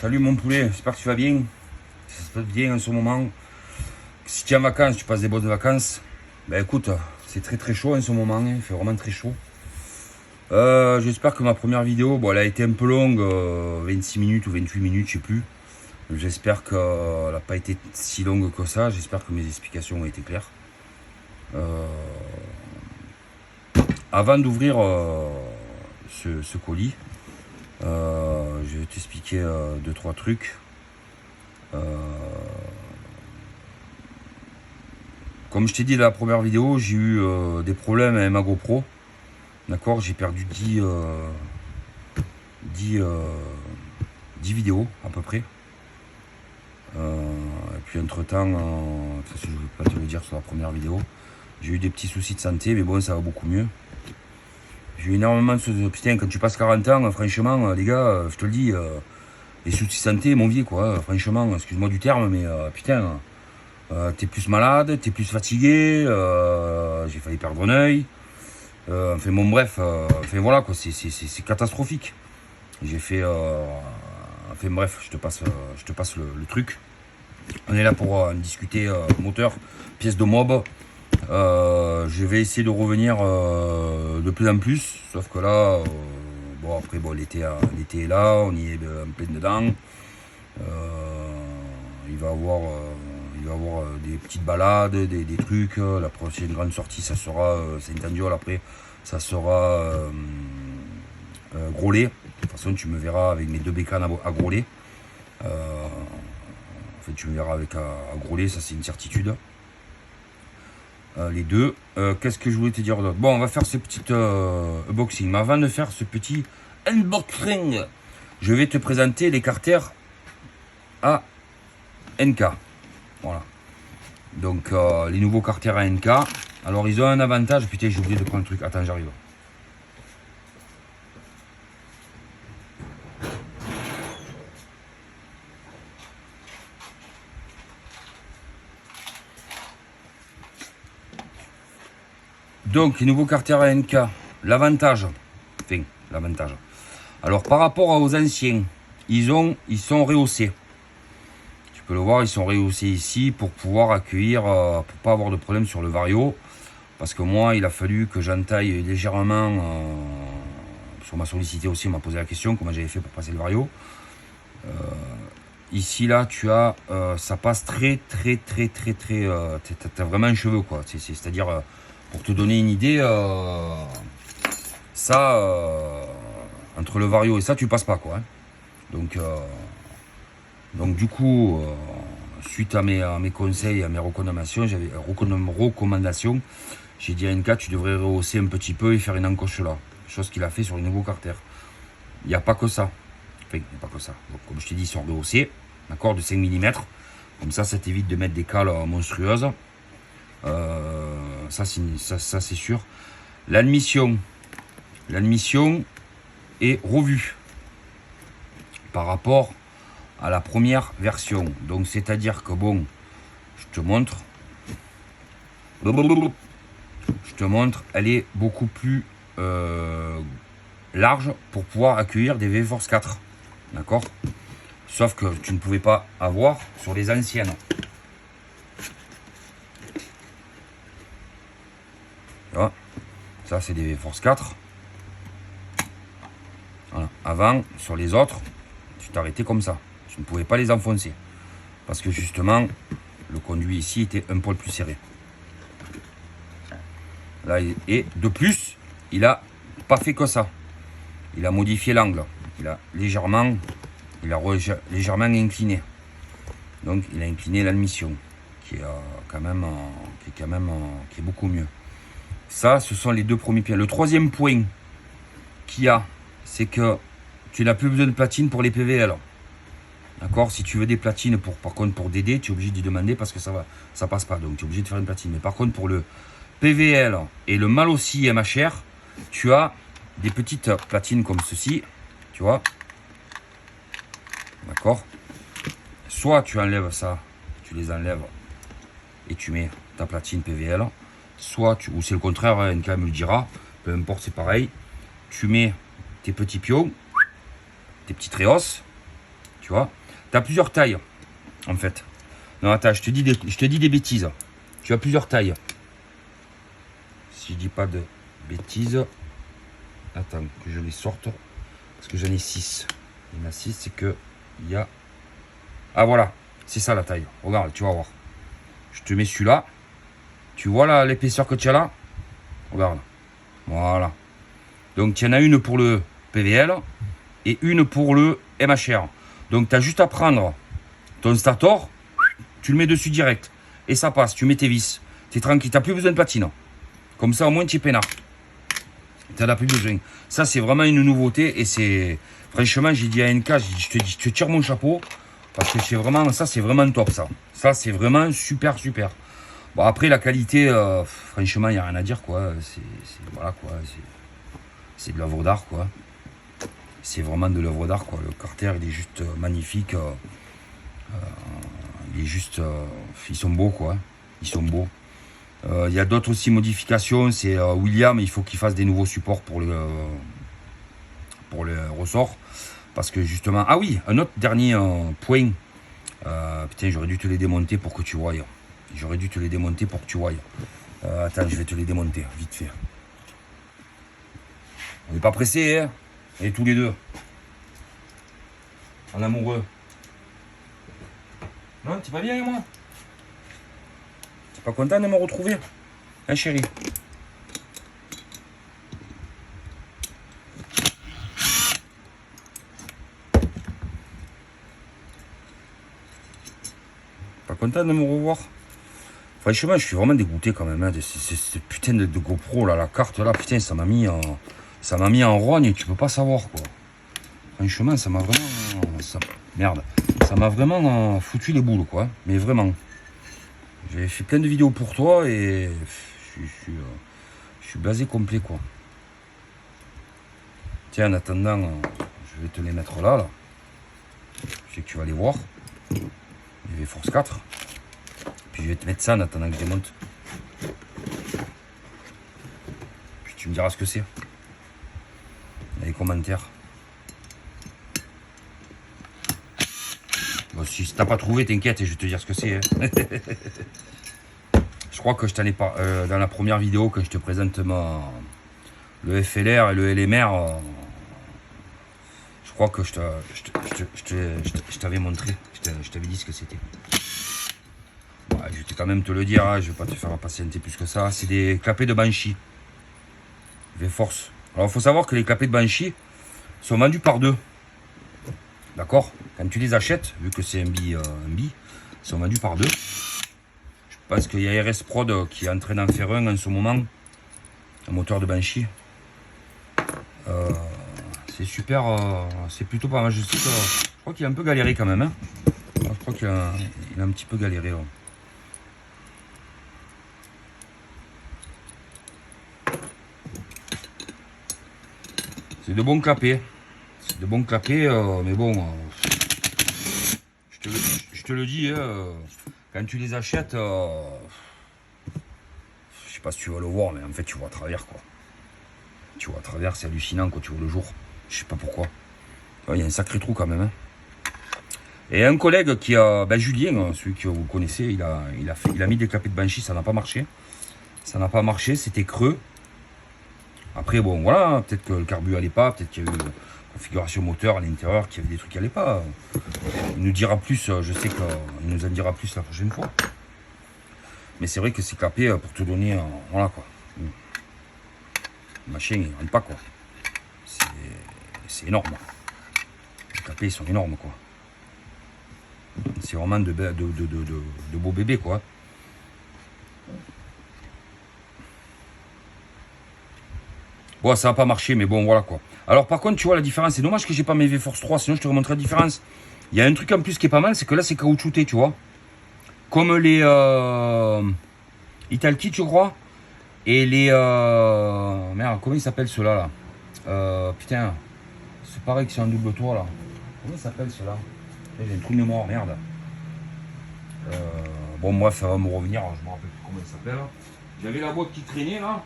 Salut mon poulet, j'espère que tu vas bien. Ça se passe bien en ce moment. Si tu es en vacances, tu passes des bonnes vacances. Ben écoute, c'est très chaud en ce moment, hein. Il fait vraiment très chaud. J'espère que ma première vidéo, bon, elle a été un peu longue, 26 minutes ou 28 minutes, je sais plus. J'espère qu'elle n'a pas été si longue que ça. J'espère que mes explications ont été claires. Avant d'ouvrir ce colis, je vais t'expliquer 2-3 trucs. Comme je t'ai dit dans la première vidéo, j'ai eu des problèmes avec ma GoPro. D'accord, j'ai perdu 10 vidéos à peu près. Et puis entre temps, ça je ne vais pas te le dire sur la première vidéo, j'ai eu des petits soucis de santé, mais bon, ça va beaucoup mieux. J'ai eu énormément de soucis. Putain, quand tu passes 40 ans, franchement, les gars, je te le dis, les soucis de santé, mon vie, quoi. Franchement, excuse-moi du terme, mais putain, t'es plus malade, t'es plus fatigué, j'ai failli perdre un œil. Enfin bon, bref, enfin voilà, quoi, c'est catastrophique. J'ai fait, enfin bref, je te passe le truc. On est là pour en discuter moteur, pièce de mob. Je vais essayer de revenir de plus en plus, sauf que là, bon après bon l'été est là, on y est en plein dedans. Il va y avoir des petites balades, des trucs. La prochaine grande sortie, ça sera Saint-Andiol. Après, ça sera Groslay. De toute façon, tu me verras avec mes 2 bécanes à Groslay. En fait, tu me verras avec à Groslay, ça c'est une certitude. Les deux. Qu'est-ce que je voulais te dire d'autre? Bon, on va faire ce petit unboxing. Mais avant de faire ce petit unboxing, je vais te présenter les carters à NK. Voilà. Donc, les nouveaux carters à NK. Alors, ils ont un avantage. Putain, j'ai oublié de prendre le truc. Attends, j'arrive. Donc, les nouveaux carters à NK, l'avantage, enfin, l'avantage. Alors, par rapport aux anciens, ils sont rehaussés. Tu peux le voir, ils sont rehaussés ici pour pouvoir accueillir, pour pas avoir de problème sur le vario. Parce que moi, il a fallu que j'entaille légèrement, sur ma sollicité aussi, on m'a posé la question, comment j'avais fait pour passer le vario. Ici, là, tu as, ça passe très, t'as vraiment un cheveu, quoi. C'est-à-dire... pour te donner une idée, ça, entre le vario et ça, tu passes pas, quoi. Hein. Donc du coup, suite à mes conseils, à mes recommandations, j'ai dit à NK, tu devrais rehausser un petit peu et faire une encoche là. Chose qu'il a fait sur les nouveaux carters. Il n'y a pas que ça. Enfin, il n'y a pas que ça. Donc, comme je t'ai dit, ils sont rehaussés, d'accord, de 5 mm. Comme ça t'évite de mettre des cales monstrueuses. Ça c'est sûr. L'admission est revue par rapport à la première version. Donc c'est à dire que bon, je te montre, elle est beaucoup plus large pour pouvoir accueillir des V-Force 4, d'accord, sauf que tu ne pouvais pas avoir sur les anciennes. Voilà. Ça c'est des Force 4. Voilà. Avant, sur les autres, tu t'arrêtais comme ça. Tu ne pouvais pas les enfoncer. Parce que justement, le conduit ici était un poil plus serré. Là, et de plus, il a pas fait que ça. Il a modifié l'angle. Il a légèrement incliné. Donc il a incliné l'admission, qui est beaucoup mieux. Ça, ce sont les 2 premiers points. Le 3e point qu'il y a, c'est que tu n'as plus besoin de platine pour les PVL. D'accord? Si tu veux des platines, par contre pour DD, tu es obligé d'y demander parce que ça passe pas. Donc tu es obligé de faire une platine. Mais par contre pour le PVL et le mal aussi MHR, tu as des petites platines comme ceci. Tu vois? D'accord? Soit tu enlèves ça, tu les enlèves et tu mets ta platine PVL. Soit, ou c'est le contraire, hein, NK me le dira, peu importe, c'est pareil. Tu mets tes petits pions, tes petits tréos, tu vois. Tu as plusieurs tailles, en fait. Non, attends, je te dis des bêtises. Tu as plusieurs tailles. Si je dis pas de bêtises, attends, que je les sorte, parce que j'en ai 6. Il y en a 6, c'est que il y a... Ah voilà, c'est ça la taille. Regarde, tu vas voir. Je te mets celui-là. Tu vois l'épaisseur que tu as là? Regarde. Voilà. Donc, il y en a une pour le PVL et une pour le MHR. Donc, tu as juste à prendre ton stator, tu le mets dessus direct. Et ça passe. Tu mets tes vis. Tu es tranquille. Tu n'as plus besoin de platine. Comme ça, au moins, tu es peinard. Tu n'en as plus besoin. Ça, c'est vraiment une nouveauté. Et c'est... Franchement, j'ai dit à NK, je te tire mon chapeau. Parce que c'est vraiment... Ça, c'est vraiment top, ça. Ça, c'est vraiment super, super. Bon, après, la qualité, franchement, il n'y a rien à dire, quoi. Voilà, quoi. C'est de l'œuvre d'art, quoi. C'est vraiment de l'œuvre d'art, quoi. Le Carter, il est juste magnifique. Il est juste... ils sont beaux, quoi. Ils sont beaux. Il y a d'autres aussi modifications. C'est William, il faut qu'il fasse des nouveaux supports pour le ressort. Parce que, justement... Ah oui, un autre dernier point. Putain, j'aurais dû te les démonter pour que tu voies. J'aurais dû te les démonter pour que tu voies. Attends, je vais te les démonter, vite fait. On n'est pas pressé, hein? Et tous les deux. En amoureux. Non, t'es pas bien avec moi? T'es pas content de me retrouver? Hein, chérie? Pas content de me revoir? Franchement, je suis vraiment dégoûté quand même, hein, de ce putain de GoPro là, la carte là, putain, ça m'a mis en rogne, tu peux pas savoir, quoi. Franchement, ça m'a vraiment... merde. Ça m'a vraiment foutu les boules, quoi. Mais vraiment. J'ai fait plein de vidéos pour toi et je suis blasé complet, quoi. Tiens, en attendant, je vais te les mettre là. Je sais que tu vas les voir. Les Force 4. Puis je vais te mettre ça en attendant que je démonte. Puis tu me diras ce que c'est. Dans les commentaires. Bon, si t'as pas trouvé, t'inquiète, je vais te dire ce que c'est. Hein. Je crois que je t'en ai pas... dans la première vidéo, quand je te présente le FLR et le LMR, je crois que je t'avais montré. Je t'avais dit ce que c'était. Ouais, je vais quand même te le dire, hein, je vais pas te faire patienter plus que ça. C'est des clapets de Banshee. V-Force. Alors, il faut savoir que les clapets de Banshee sont vendus par deux. D'accord? Quand tu les achètes, vu que c'est un bi, ils sont vendus par deux. Je pense qu'il y a RS Prod qui est en train d'en faire un en ce moment. Un moteur de Banshee. C'est super, c'est plutôt pas mal. Je crois qu'il a un peu galéré quand même. Hein. Je crois qu'il a un petit peu galéré. Là. C'est de bons clapets. C'est de bons clapets, mais bon, je te le dis, quand tu les achètes, je sais pas si tu vas le voir, mais en fait tu vois à travers, quoi. Tu vois à travers, c'est hallucinant quand tu vois le jour. Je sais pas pourquoi. Il y a un sacré trou quand même. Hein. Et un collègue qui a, Julien, celui que vous connaissez, il a mis des clapets de Banshee, ça n'a pas marché. Ça n'a pas marché, c'était creux. Après, bon, voilà, peut-être que le carbu allait pas, peut-être qu'il y a eu une configuration moteur à l'intérieur, qu'il y avait des trucs qui allaient pas. Il nous dira plus, je sais qu'il nous en dira plus la prochaine fois. Mais c'est vrai que ces clapets, pour te donner, voilà quoi. Le machin, il rentre pas, quoi. C'est énorme. Les clapets, ils sont énormes, quoi. C'est vraiment de beaux bébés, quoi. Bon, ça n'a pas marché, mais bon, voilà, quoi. Alors, par contre, tu vois la différence. C'est dommage que j'ai pas mes V-Force 3, sinon je te remontrerai la différence. Il y a un truc en plus qui est pas mal, c'est que là, c'est caoutchouté, tu vois. Comme les Italki, je crois. Et les... merde, comment ils s'appellent ceux-là, là, putain. C'est pareil que c'est un double toit, là. Comment ils s'appellent ceux-là? J'ai un trou de mémoire, merde. Bon, bref, ça va me revenir, je me rappelle plus comment ça s'appelle. J'avais la boîte qui traînait là.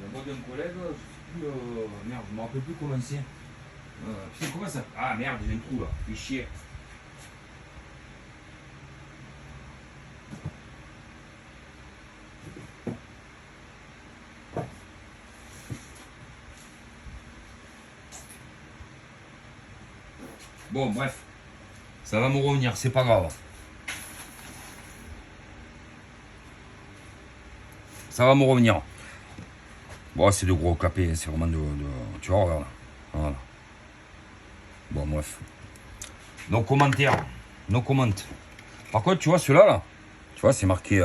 La boîte d'un collègue, je sais plus, merde, je me rappelle plus comment c'est. Putain, comment ça. Ah merde, j'ai un trou là, fais chier. Bon, bref, ça va me revenir, c'est pas grave. Ça va me revenir. Bon, c'est de gros clapets, c'est vraiment de. Tu vois, regarde. Voilà. Bon, bref. Nos commentaires. Nos commentes. Par contre, tu vois, ceux-là, là, tu vois, c'est marqué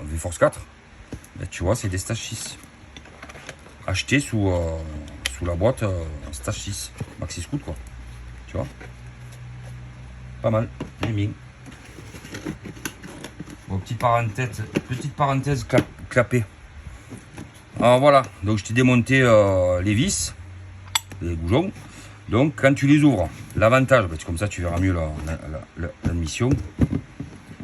V-Force 4. Ben, tu vois, c'est des Stage 6. Achetés sous la boîte Stage 6. Maxi Scoot, quoi. Tu vois. Pas mal. J'aime bien. Bon, petite parenthèse clapée. Alors voilà, donc je t'ai démonté les vis, les goujons. Donc quand tu les ouvres, l'avantage, ben, comme ça tu verras mieux la mission,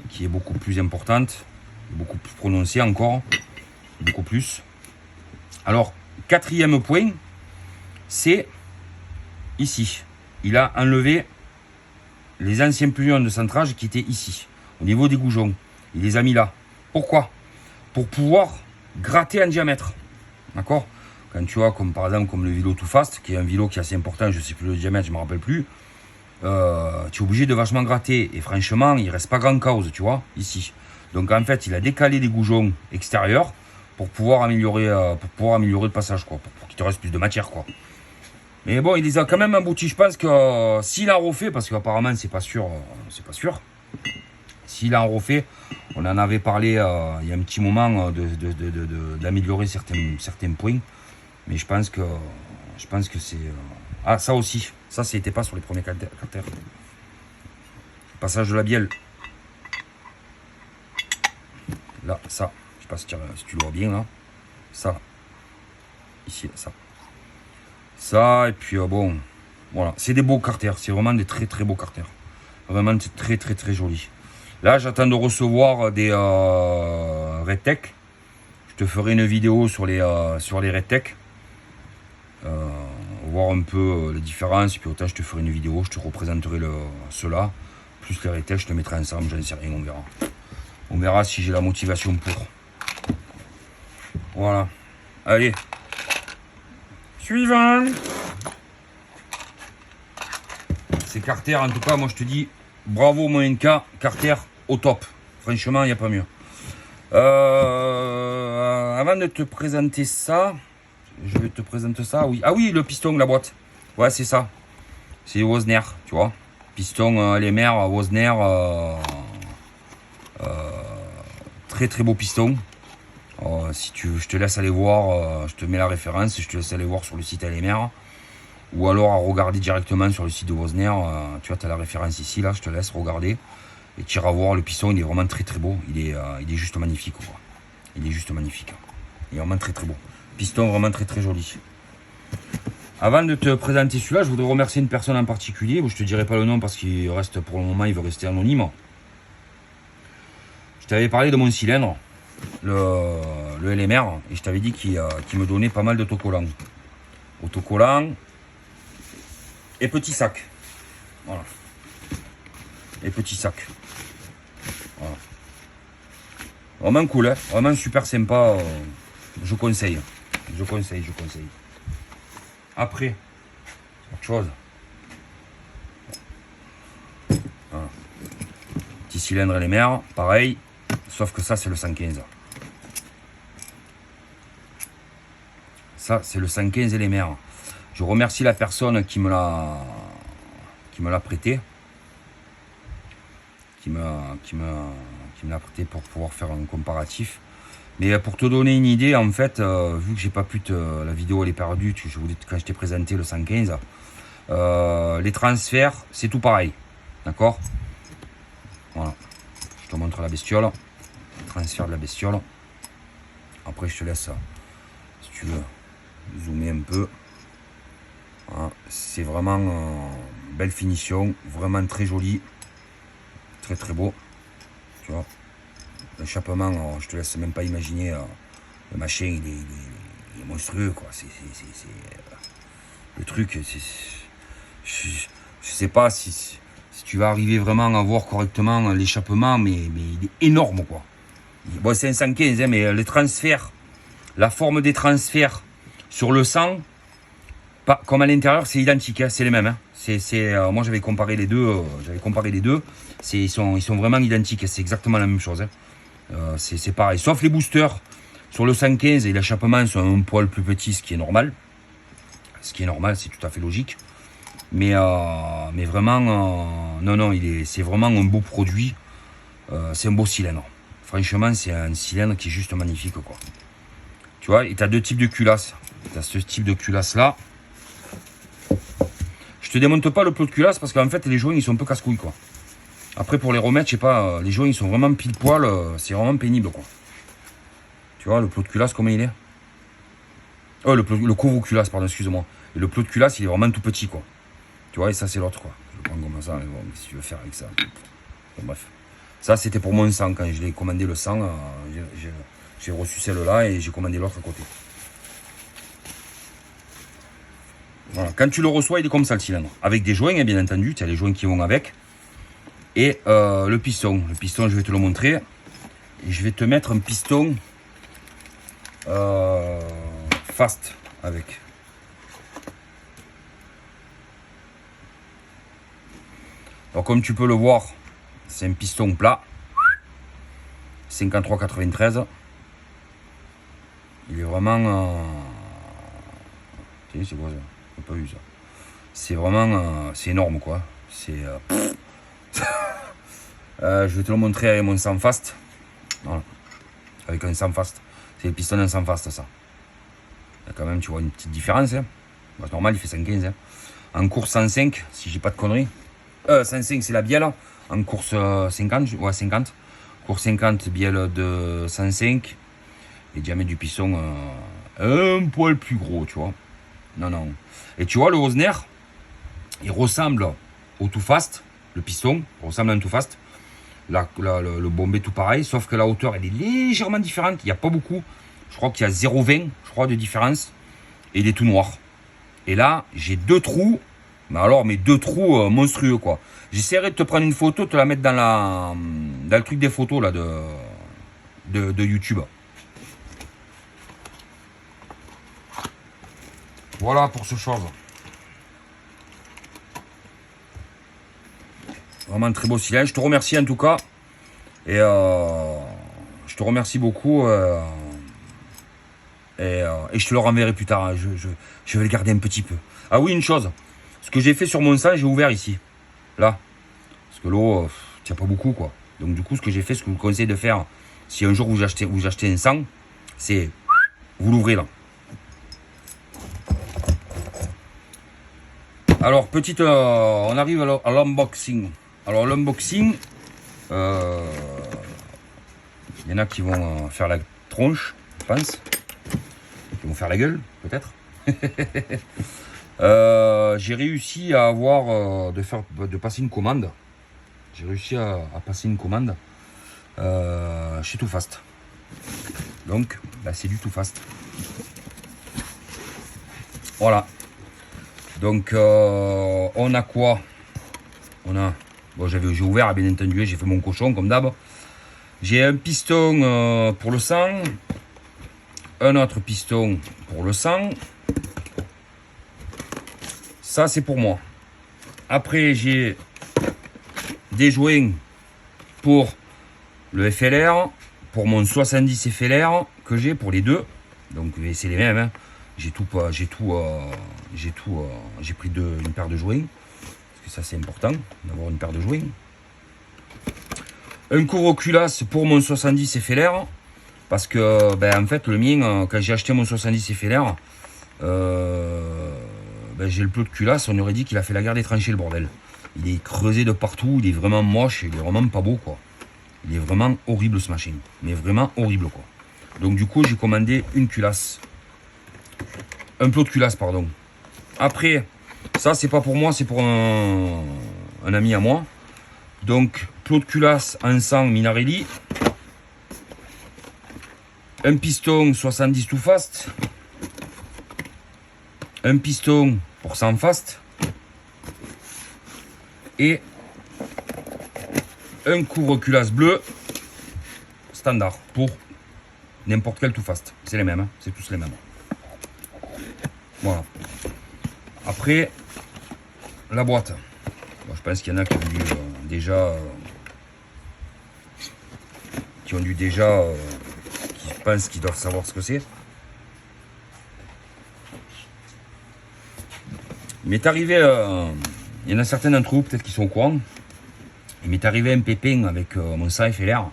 qui est beaucoup plus importante, beaucoup plus prononcée encore, beaucoup plus. Alors, quatrième point, c'est ici. Il a enlevé les anciens plumions de centrage qui étaient ici, au niveau des goujons. Il les a mis là. Pourquoi? Pour pouvoir gratter en diamètre. D'accord? Quand tu vois, comme par exemple, comme le vélo Too Fast, qui est un vélo qui est assez important, je ne sais plus le diamètre, je ne me rappelle plus, tu es obligé de vachement gratter. Et franchement, il ne reste pas grand cause, tu vois, ici. Donc en fait, il a décalé les goujons extérieurs pour pouvoir améliorer le passage, quoi, pour qu'il te reste plus de matière, quoi. Mais bon, il les a quand même aboutis. Je pense que s'il en refait, parce qu'apparemment, c'est pas sûr. S'il en refait, on en avait parlé il y a un petit moment d'améliorer certains points. Mais je pense que c'est. Ah, ça aussi. Ça, c'était pas sur les premiers carters. Passage de la bielle. Là, ça. Je sais pas si tu le vois bien, là. Ça. Ici, ça. Ça, et puis bon. Voilà. C'est des beaux carters. C'est vraiment des très très beaux carters. Vraiment très très très jolis. Là, j'attends de recevoir des Redtech. Je te ferai une vidéo sur les Redtech. Voir un peu les différences. Et puis autant, je te ferai une vidéo. Je te représenterai ceux-là. Plus les Redtech, je te mettrai ensemble. J'en sais rien, on verra. On verra si j'ai la motivation pour. Voilà. Allez. Suivant. Ces carters, en tout cas, moi je te dis bravo Moenka, carter au top. Franchement, il n'y a pas mieux. Avant de te présenter ça, je vais te présenter ça. Oui. Ah oui, le piston, la boîte. Ouais, c'est ça. C'est Wozner, tu vois. Piston LMR, Wozner. Très très beau piston. Si tu veux, je te laisse aller voir. Je te mets la référence et je te laisse aller voir sur le site LMR. Ou alors à regarder directement sur le site de Wozner. Tu vois, tu as la référence ici, là, je te laisse regarder. Et tu iras voir le piston, il est vraiment très très beau. Il est juste magnifique, quoi. Il est juste magnifique. Il est vraiment très très beau. Piston vraiment très très joli. Avant de te présenter celui-là, je voudrais remercier une personne en particulier. Je te dirai pas le nom parce qu'il reste pour le moment, il veut rester anonyme. Je t'avais parlé de mon cylindre, le LMR, et je t'avais dit qu'il me donnait pas mal d'autocollants. Autocollants. Et petit sac. Voilà. Et petit sac. Voilà. Vraiment cool, hein. Vraiment super sympa. Je conseille. Je conseille. Après, autre chose. Voilà. Petit cylindre LMR, pareil. Sauf que ça, c'est le 115. Ça, c'est le 115 LMR. Je remercie la personne qui me l'a prêté. Qui me l'a prêté pour pouvoir faire un comparatif. Mais pour te donner une idée, en fait, vu que j'ai pas pu la vidéo elle est perdue, quand je t'ai présenté le 115, les transferts, c'est tout pareil. D'accord? Voilà. Je te montre la bestiole. Le transfert de la bestiole. Après, je te laisse, si tu veux, zoomer un peu. Voilà. C'est vraiment belle finition, vraiment très joli. Très très beau. Tu Tu vois. L'échappement, je te laisse même pas imaginer. Le machin, il est monstrueux, quoi. Le truc, je sais pas si tu vas arriver vraiment à voir correctement l'échappement, mais il est énorme, quoi. Bon, c'est un 115, hein, mais les transferts, la forme des transferts sur le sang, pas, comme à l'intérieur, c'est identique, hein, c'est les mêmes. Hein. Moi, j'avais comparé les deux. Ils sont vraiment identiques. C'est exactement la même chose. Hein. C'est pareil. Sauf les boosters. Sur le 115 et l'échappement sont un poil plus petit, ce qui est normal. Ce qui est normal, c'est tout à fait logique. Mais vraiment, non, c'est vraiment un beau produit. C'est un beau cylindre. Franchement, c'est un cylindre qui est juste magnifique, quoi. Tu vois, et tu as deux types de culasses. Tu as ce type de culasse là. Je te démonte pas le plot de culasse parce qu'en fait, les joints, ils sont un peu casse-couilles, quoi. Après, pour les remettre, je sais pas, les joints, ils sont vraiment pile poil. C'est vraiment pénible, quoi. Tu vois, le plot de culasse, comment il est? Oh, le couvre-culasse, pardon, excuse-moi. Et le plot de culasse, il est vraiment tout petit, quoi. Tu vois, et ça, c'est l'autre, quoi. Je le prends comme ça, mais bon, qu'est-ce que tu veux faire avec ça? Bon, bref. Ça, c'était pour mon sang. Quand je l'ai commandé le sang, j'ai reçu celle-là et j'ai commandé l'autre à côté. Voilà. Quand tu le reçois, il est comme ça, le cylindre. Avec des joints, hein, bien entendu. Tu as les joints qui vont avec. Et le piston. Le piston, je vais te le montrer. Et je vais te mettre un piston fast avec. Alors, comme tu peux le voir, c'est un piston plat. 53,93. Il est vraiment... c'est quoi ça? J'ai pas vu ça. C'est vraiment... c'est énorme, quoi. C'est... je vais te le montrer avec mon sang fast. Voilà. Avec un sang fast. C'est le piston d'un sang fast, ça. Il y a quand même, tu vois, une petite différence. Hein. Bah, c'est normal, il fait 115. Hein. En course 105, si j'ai pas de conneries. 105, c'est la bielle. En course 50, ouais, 50. Course 50, bielle de 105. Et diamètre du piston un poil plus gros, tu vois. Non. Et tu vois, le Osner, il ressemble au Too Fast. Le piston ressemble à un Too Fast. Le bombé tout pareil, sauf que la hauteur elle est légèrement différente. Il n'y a pas beaucoup. Je crois qu'il y a 0,20 je crois de différence. Et il est tout noir. Et là, j'ai deux trous. Mais alors, mes deux trous monstrueux, quoi. J'essaierai de te prendre une photo, te la mettre dans le truc des photos là de YouTube. Voilà pour ce chose. Vraiment très beau cylindre. Je te remercie en tout cas. Et je te remercie beaucoup. Et je te le renverrai plus tard. Hein. Je vais le garder un petit peu. Ah oui, une chose. Ce que j'ai fait sur mon sang, j'ai ouvert ici. Là. Parce que l'eau, il n'y a pas beaucoup, quoi. Donc du coup, ce que j'ai fait, ce que je vous conseille de faire, si un jour vous achetez un sang, c'est vous l'ouvrez là. Alors, on arrive à l'unboxing. Alors, l'unboxing, il y en a qui vont faire la tronche, je pense. Qui vont faire la gueule, peut-être. J'ai réussi à avoir, de passer une commande. J'ai réussi à passer une commande chez Too Fast. Donc, bah, c'est du Too Fast. Voilà. Donc, on a quoi? Bon, j'ai ouvert, bien entendu, j'ai fait mon cochon, comme d'hab. J'ai un piston pour le sang. Un autre piston pour le sang. Ça, c'est pour moi. Après, j'ai des joints pour le FLR, pour mon 70 FLR que j'ai pour les deux. Donc, c'est les mêmes. Hein. J'ai pris une paire de joints. Parce que ça, c'est important d'avoir une paire de joints. Un couvre-culasse pour mon 70 FLR. Parce que, en fait, le mien, quand j'ai acheté mon 70 FLR, j'ai le plot de culasse. On aurait dit qu'il a fait la guerre des tranchées, le bordel. Il est creusé de partout. Il est vraiment moche. Il est vraiment pas beau, quoi. Il est vraiment horrible, ce machin. Mais vraiment horrible, quoi. Donc, du coup, j'ai commandé une culasse. Un plot de culasse, pardon. Après, ça, c'est pas pour moi, c'est pour un ami à moi. Donc, plot de culasse en sang Minarelli. Un piston 70 tout fast. Un piston pour 100 fast. Et un couvre-culasse bleu standard pour n'importe quel tout fast. C'est les mêmes, hein. C'est tous les mêmes. Voilà. Après, la boîte. Bon, je pense qu'il y en a qui ont dû déjà... qui pensent qu'ils doivent savoir ce que c'est. Il m'est arrivé... il y en a certains d'entre vous, peut-être qui sont au courant. Il m'est arrivé un pépin avec mon 100 FLR.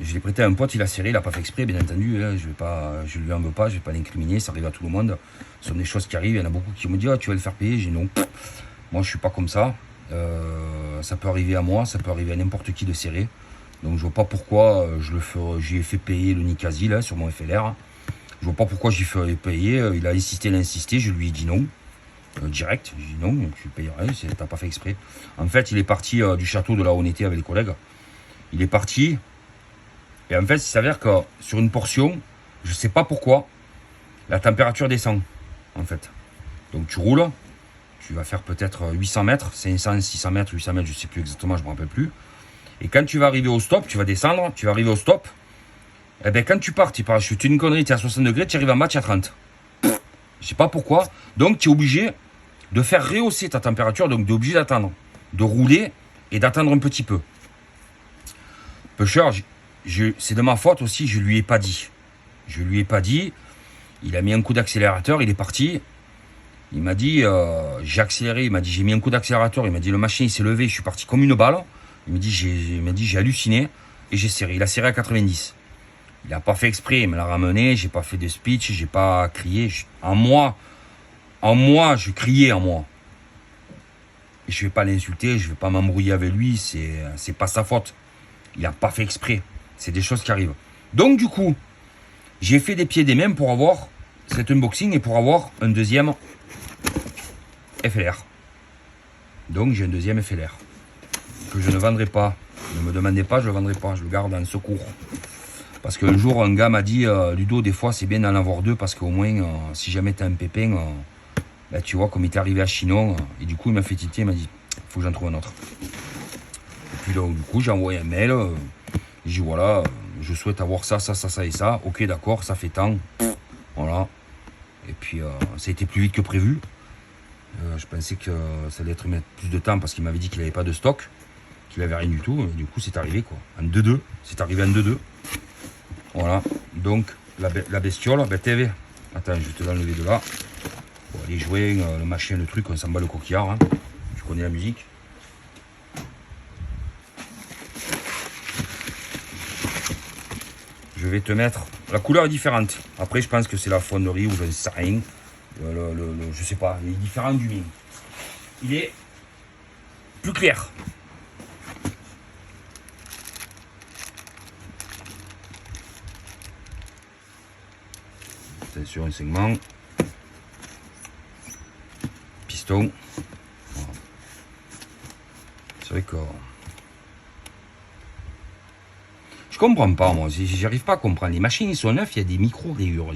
Je l'ai prêté à un pote, il a serré, il n'a pas fait exprès, bien entendu. Hein, je lui en veux pas, je ne vais pas l'incriminer, ça arrive à tout le monde. Ce sont des choses qui arrivent, il y en a beaucoup qui me disent tu vas le faire payer. J'ai dit non. Moi je suis pas comme ça. Ça peut arriver à moi, ça peut arriver à n'importe qui de serrer. Donc je vois pas pourquoi j'ai fait payer le Ninkasi là sur mon FLR. Je vois pas pourquoi j'ai fait payer. Il a insisté, je lui ai dit non. Direct, j'ai dit non, tu payerais, t'as pas fait exprès. En fait, il est parti du château de là où on était avec les collègues. Il est parti. Et en fait, il s'avère que sur une portion, je sais pas pourquoi, la température descend. En fait. Donc tu roules, tu vas faire peut-être 800 mètres, 500, 600 mètres, 800 mètres, je sais plus exactement, je me rappelle plus. Et quand tu vas arriver au stop, tu vas descendre, tu vas arriver au stop. Et bien quand tu pars, tu parachutes une connerie, tu es à 60 degrés, tu arrives en match à 30. Je sais pas pourquoi. Donc tu es obligé de faire rehausser ta température, donc tu es obligé d'attendre, de rouler et d'attendre un petit peu. Pêcheur, c'est de ma faute aussi, je lui ai pas dit. Je lui ai pas dit. Il a mis un coup d'accélérateur, il est parti. Il m'a dit, j'ai accéléré, il m'a dit, j'ai mis un coup d'accélérateur, il m'a dit, le machin il s'est levé, je suis parti comme une balle. Il m'a dit, j'ai halluciné et j'ai serré. Il a serré à 90. Il n'a pas fait exprès, il me l'a ramené, j'ai pas fait de speech, j'ai pas crié. En moi, je criais en moi. Et je vais pas l'insulter, je vais pas m'embrouiller avec lui, c'est pas sa faute. Il n'a pas fait exprès. C'est des choses qui arrivent. Donc du coup, j'ai fait des pieds et des mains pour avoir cet unboxing et pour avoir un deuxième FLR. Donc j'ai un deuxième FLR que je ne vendrai pas. Ne me demandez pas, je ne le vendrai pas. Je le garde en secours. Parce qu'un jour, un gars m'a dit, Ludo, des fois, c'est bien d'en avoir deux parce qu'au moins, si jamais tu as un pépin, ben, tu vois, comme il est arrivé à Chinon, et du coup, il m'a fait titer, il m'a dit, il faut que j'en trouve un autre. Et puis donc, du coup, j'ai envoyé un mail. J'ai dit, voilà, je souhaite avoir ça, ça, ça, ça et ça. Ok, d'accord, ça fait tant. Voilà. Et puis, ça a été plus vite que prévu. Je pensais que ça allait mettre plus de temps parce qu'il m'avait dit qu'il n'avait pas de stock, qu'il n'avait rien du tout. Et du coup, c'est arrivé, quoi. En 2-2. C'est arrivé en 2-2. Voilà. Donc, la bestiole, ben, TV. Attends, je vais te l'enlever de là. Bon, les jouets, le machin, le truc, on s'en bat le coquillard. Hein. Tu connais la musique. Je vais te mettre... La couleur est différente. Après, je pense que c'est la fonderie ou je ne sais rien. Je sais pas. Il est différent du mien. Il est plus clair. Attention, un segment. Piston. Voilà. C'est vrai que... Je comprends pas, moi. J'arrive pas à comprendre. Les machines, ils sont neufs, il y a des micro-rayures.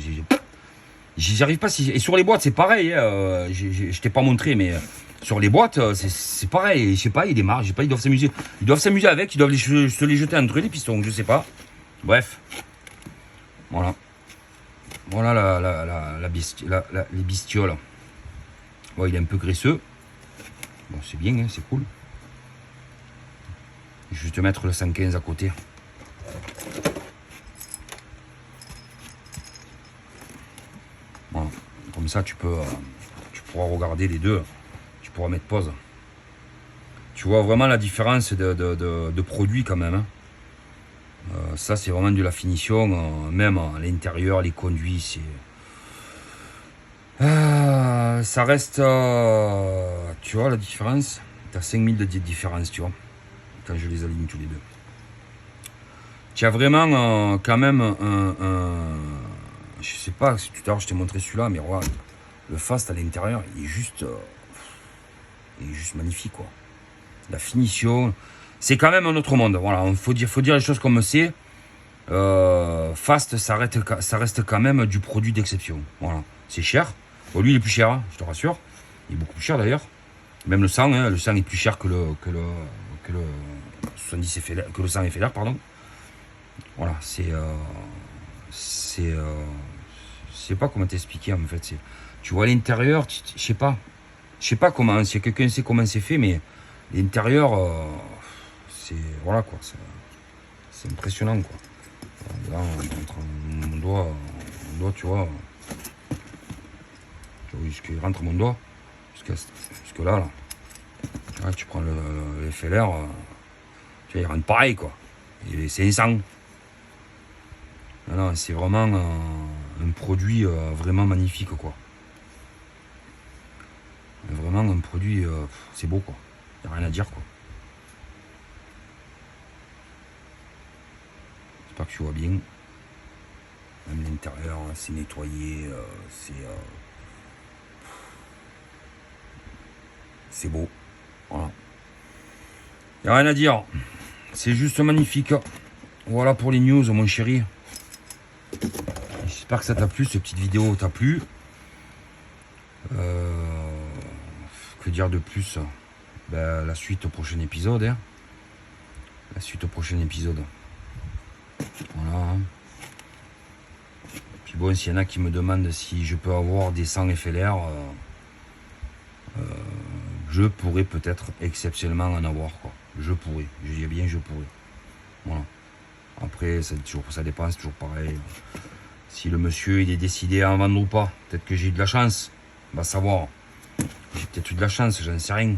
J'arrive pas. Et sur les boîtes, c'est pareil. Hein. Je t'ai pas montré, mais sur les boîtes, c'est pareil. Je sais pas, il démarre. Je sais pas, ils doivent s'amuser. Ils doivent s'amuser avec. Ils doivent se les jeter entre eux, les pistons. Je sais pas. Bref. Voilà. Voilà les bestioles. Bon, il est un peu graisseux. Bon, c'est bien, hein, c'est cool. Je vais te mettre le 115 à côté. Voilà. Comme ça, tu pourras regarder les deux. Tu pourras mettre pause. Tu vois vraiment la différence de produit quand même. Hein. Ça, c'est vraiment de la finition. Même à l'intérieur, les conduits, c'est... ça reste... tu vois la différence? Tu as 5000 de différence, tu vois. Quand je les aligne tous les deux. Tu as vraiment quand même je sais pas si tout à l'heure je t'ai montré celui-là, mais regarde, le Fast à l'intérieur, il est juste magnifique, quoi. la finition. C'est quand même un autre monde. Voilà, il faut dire les choses comme c'est. Fast, ça reste quand même du produit d'exception. Voilà, c'est cher. Bon, lui, il est plus cher, hein, je te rassure. Il est beaucoup plus cher d'ailleurs. Même le sang, hein, le sang est plus cher que le 70 FLR, que le 100 FLR, pardon. Voilà, c'est pas comment t'expliquer en fait. Tu vois l'intérieur, je sais pas comment. Si quelqu'un sait comment c'est fait, mais l'intérieur, c'est voilà quoi. C'est impressionnant quoi. Là, on montre mon doigt, tu vois jusqu'il rentre mon doigt, jusque là, là. Ouais, tu prends le FLR, tu vois, il rentre pareil quoi. C'est 500. Non, c'est vraiment un produit vraiment magnifique quoi. Vraiment un produit, c'est beau quoi. Il n'y a rien à dire quoi. J'espère que tu vois bien. Même l'intérieur, c'est nettoyé, c'est beau. Voilà. Il n'y a rien à dire. C'est juste magnifique. Voilà pour les news, mon chéri. J'espère que ça t'a plu, cette petite vidéo t'a plu. Que dire de plus? Ben, la suite au prochain épisode. Hein. La suite au prochain épisode. Voilà. Puis bon, s'il y en a qui me demandent si je peux avoir des 100 FLR, je pourrais peut-être exceptionnellement en avoir quoi. Je pourrais, je dis bien je pourrais. Voilà. Après, ça dépend, c'est toujours pareil. Si le monsieur il est décidé à en vendre ou pas, peut-être que j'ai eu de la chance. On va savoir. J'ai peut-être eu de la chance, j'en sais rien.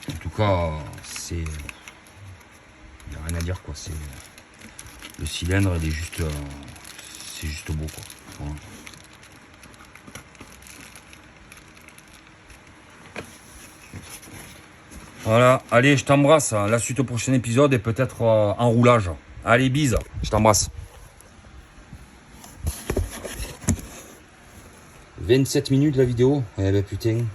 En tout cas, c'est. Il n'y a rien à dire quoi. C'est. Le cylindre, il est juste. C'est juste beau quoi. Voilà. Voilà, allez, je t'embrasse. La suite au prochain épisode et peut-être en roulage. Allez, bise, je t'embrasse. 27 minutes la vidéo. Eh ben putain.